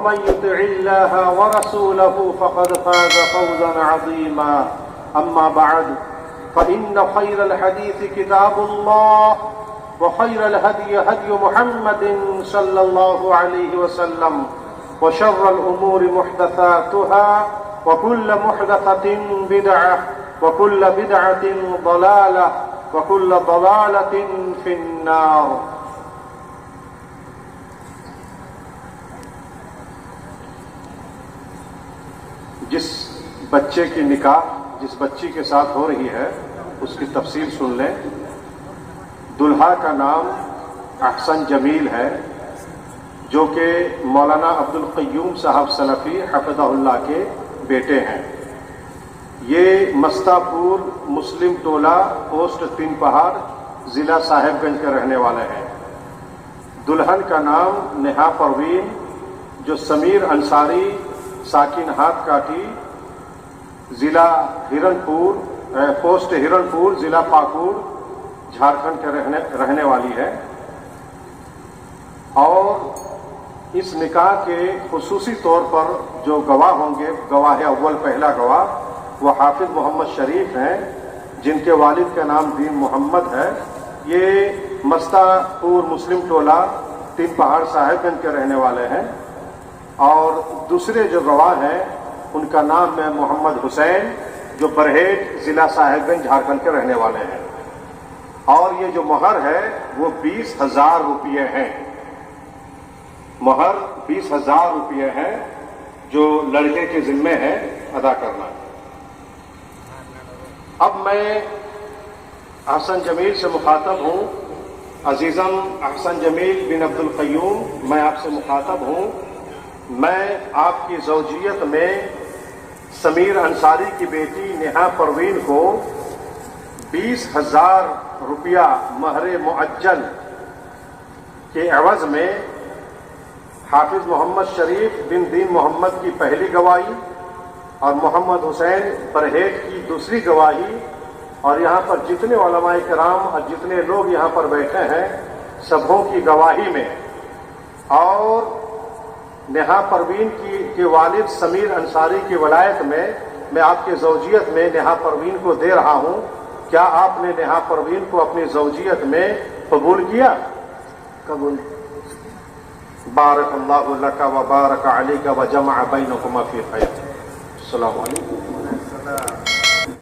ومن يطع الله ورسوله فقد فاز فوزا عظيما. أما بعد فإن خير الحديث كتاب الله وخير الهدي هدي محمد صلى الله عليه وسلم وشر الأمور محدثاتها وكل محدثة بدعة وكل بدعة ضلالة وكل ضلالة في النار. جس بچے کی نکاح جس بچی کے ساتھ ہو رہی ہے اس کی تفصیل سن لیں. دلہا کا نام احسن جمیل ہے، جو کہ مولانا عبدالقیوم صاحب سلفی حفظہ اللہ کے بیٹے ہیں. یہ مستاپور مسلم ٹولہ پوسٹ تین پہاڑ ضلع صاحب گنج کے رہنے والے ہیں. دلہن کا نام نیہا پروین، جو سمیر انصاری ساکن ہاتھ کاٹی ضلع ہرنپور پوسٹ ہرنپور ضلع پاکور جھارکھنڈ کے رہنے والی ہے. اور اس نکاح کے خصوصی طور پر جو گواہ ہوں گے، گواہ اول پہلا گواہ وہ حافظ محمد شریف ہیں، جن کے والد کا نام دین محمد ہے. یہ مستاپور مسلم ٹولہ تین پہاڑ صاحب گنج کے رہنے والے ہیں. اور دوسرے جو گواہ ہیں ان کا نام ہے محمد حسین، جو برہیٹ ضلع صاحب گنج جھارکھنڈ کے رہنے والے ہیں. اور یہ جو مہر ہے وہ 20,000 روپیے ہیں. مہر 20,000 روپیے ہے جو لڑکے کے ذمے ہے ادا کرنا. اب میں احسن جمیل سے مخاطب ہوں. عزیزم احسن جمیل بن عبدالقیوم، میں آپ سے مخاطب ہوں. میں آپ کی زوجیت میں سمیر انصاری کی بیٹی نیہا پروین کو 20,000 روپیہ مہر معجل کے عوض میں حافظ محمد شریف بن دین محمد کی پہلی گواہی اور محمد حسین برہیٹ کی دوسری گواہی، اور یہاں پر جتنے علماء کرام اور جتنے لوگ یہاں پر بیٹھے ہیں سبوں کی گواہی میں، اور نیہا پروین کے والد سمیر انصاری کی ولایت میں آپ کی زوجیت میں نیہا پروین کو دے رہا ہوں. کیا آپ نے نیہا پروین کو اپنی زوجیت میں قبول کیا؟ قبول. بارک اللہ لک و بارک علیک و جمع بینکما فی خیر. السلام علیکم.